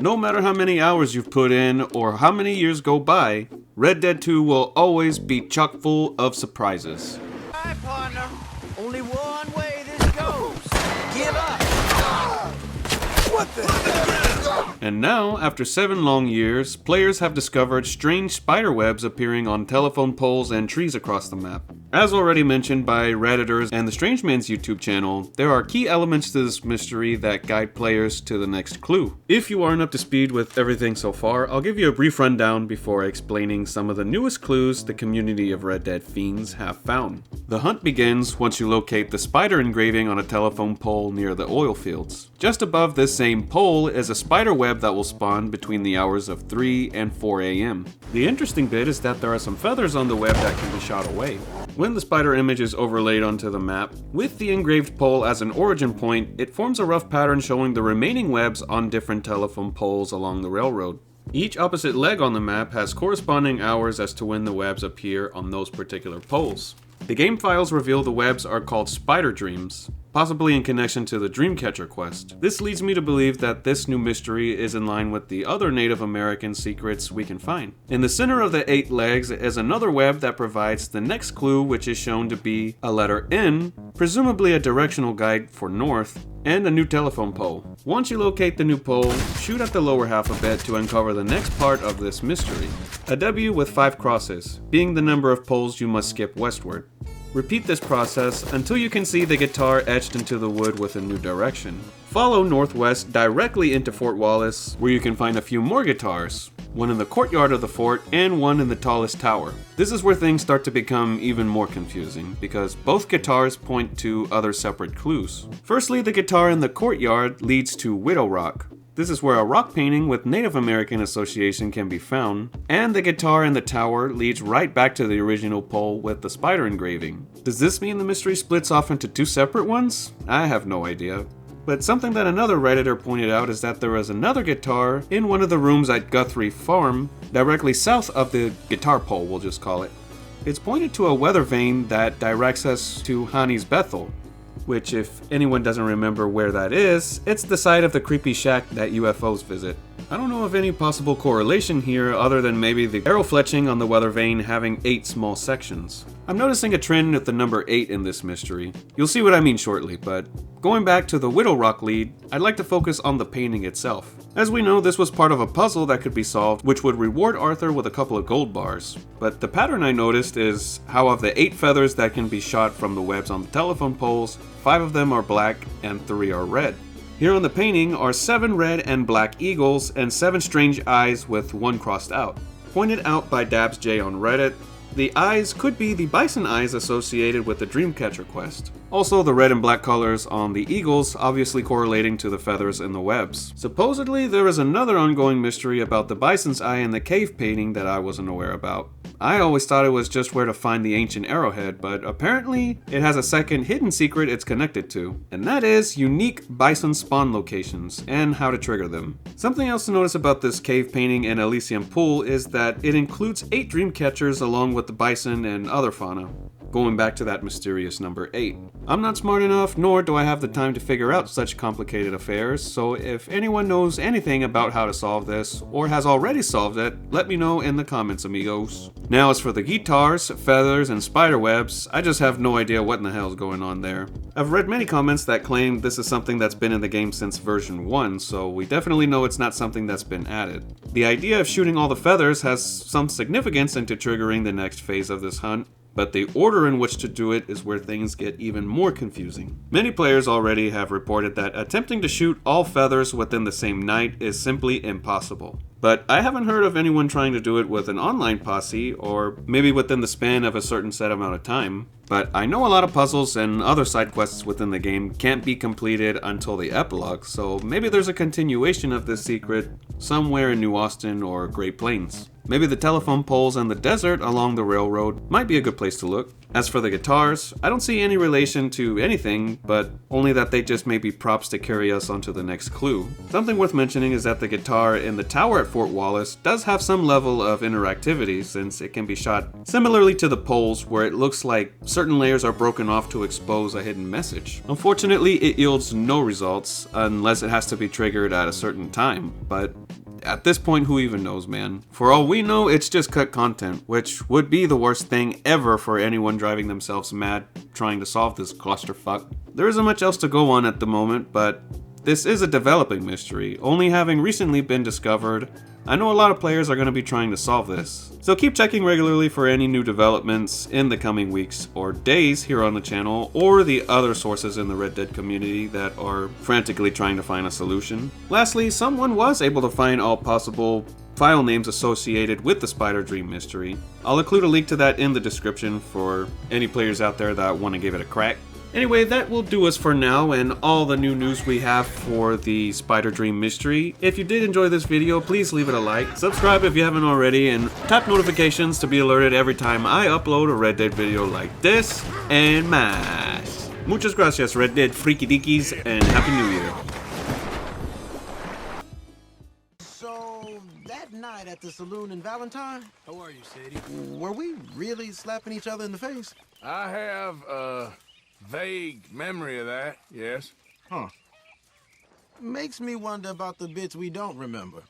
No matter how many hours you've put in or how many years go by, Red Dead 2 will always be chock full of surprises. Hi, partner. Only one way this goes. Give up. What the? And now, after 7 long years, players have discovered strange spider webs appearing on telephone poles and trees across the map. As already mentioned by Redditors and the Strange Man's YouTube channel, there are key elements to this mystery that guide players to the next clue. If you aren't up to speed with everything so far, I'll give you a brief rundown before explaining some of the newest clues the community of Red Dead fiends have found. The hunt begins once you locate the spider engraving on a telephone pole near the oil fields. Just above this same pole is a spider web that will spawn between the hours of 3 and 4 a.m. The interesting bit is that there are some feathers on the web that can be shot away. When the spider image is overlaid onto the map, with the engraved pole as an origin point, it forms a rough pattern showing the remaining webs on different telephone poles along the railroad. Each opposite leg on the map has corresponding hours as to when the webs appear on those particular poles. The game files reveal the webs are called Spiderdreams, possibly in connection to the Dreamcatcher quest. This leads me to believe that this new mystery is in line with the other Native American secrets we can find. In the center of the 8 legs is another web that provides the next clue, which is shown to be a letter N, presumably a directional guide for north, and a new telephone pole. Once you locate the new pole, shoot at the lower half a bit to uncover the next part of this mystery. A W with 5 crosses, being the number of poles you must skip westward. Repeat this process until you can see the guitar etched into the wood with a new direction. Follow northwest directly into Fort Wallace, where you can find a few more guitars, one in the courtyard of the fort and one in the tallest tower. This is where things start to become even more confusing, because both guitars point to other separate clues. Firstly, the guitar in the courtyard leads to Widow Rock. This is where a rock painting with Native American association can be found, and the guitar in the tower leads right back to the original pole with the spider engraving. Does this mean the mystery splits off into 2 separate ones? I have no idea. But something that another Redditor pointed out is that there is another guitar in one of the rooms at Guthrie Farm, directly south of the guitar pole, we'll just call it. It's pointed to a weather vane that directs us to Hani's Bethel, which, if anyone doesn't remember where that is, it's the site of the creepy shack that UFOs visit. I don't know of any possible correlation here other than maybe the arrow fletching on the weather vane having 8 small sections. I'm noticing a trend with the number 8 in this mystery. You'll see what I mean shortly, but going back to the Widow Rock lead, I'd like to focus on the painting itself. As we know, this was part of a puzzle that could be solved, which would reward Arthur with a couple of gold bars. But the pattern I noticed is how of the 8 feathers that can be shot from the webs on the telephone poles, 5 of them are black and 3 are red. Here on the painting are 7 red and black eagles and 7 strange eyes with 1 crossed out. Pointed out by DabsJ on Reddit, the eyes could be the bison eyes associated with the Dreamcatcher quest. Also, the red and black colors on the eagles obviously correlating to the feathers in the webs. Supposedly, there is another ongoing mystery about the bison's eye in the cave painting that I wasn't aware about. I always thought it was just where to find the ancient arrowhead, but apparently it has a second hidden secret it's connected to, and that is unique bison spawn locations and how to trigger them. Something else to notice about this cave painting and Elysium pool is that it includes 8 dream catchers along with the bison and other fauna. Going back to that mysterious number 8. I'm not smart enough, nor do I have the time to figure out such complicated affairs, so if anyone knows anything about how to solve this, or has already solved it, let me know in the comments, amigos. Now as for the guitars, feathers, and spider webs, I just have no idea what in the hell is going on there. I've read many comments that claim this is something that's been in the game since version 1, so we definitely know it's not something that's been added. The idea of shooting all the feathers has some significance into triggering the next phase of this hunt, but the order in which to do it is where things get even more confusing. Many players already have reported that attempting to shoot all feathers within the same night is simply impossible. But I haven't heard of anyone trying to do it with an online posse, or maybe within the span of a certain set amount of time. But I know a lot of puzzles and other side quests within the game can't be completed until the epilogue, so maybe there's a continuation of this secret somewhere in New Austin or Great Plains. Maybe the telephone poles and the desert along the railroad might be a good place to look. As for the guitars, I don't see any relation to anything, but only that they just may be props to carry us onto the next clue. Something worth mentioning is that the guitar in the tower at Fort Wallace does have some level of interactivity, since it can be shot similarly to the poles, where it looks like certain layers are broken off to expose a hidden message. Unfortunately, it yields no results unless it has to be triggered at a certain time, but at this point, who even knows, man? For all we know, it's just cut content, which would be the worst thing ever for anyone driving themselves mad trying to solve this clusterfuck. There isn't much else to go on at the moment, but this is a developing mystery, only having recently been discovered. I know a lot of players are going to be trying to solve this, so keep checking regularly for any new developments in the coming weeks or days here on the channel, or the other sources in the Red Dead community that are frantically trying to find a solution. Lastly, someone was able to find all possible file names associated with the Spiderdream mystery. I'll include a link to that in the description for any players out there that want to give it a crack. Anyway, that will do us for now and all the new news we have for the Spiderdream mystery. If you did enjoy this video, please leave it a like, subscribe if you haven't already, and tap notifications to be alerted every time I upload a Red Dead video like this, and más. Muchas gracias, Red Dead freaky deakies, and Happy New Year. So, that night at the saloon in Valentine, How are you, Sadie? were we really slapping each other in the face? I have a vague memory of that, yes. Makes me wonder about the bits we don't remember.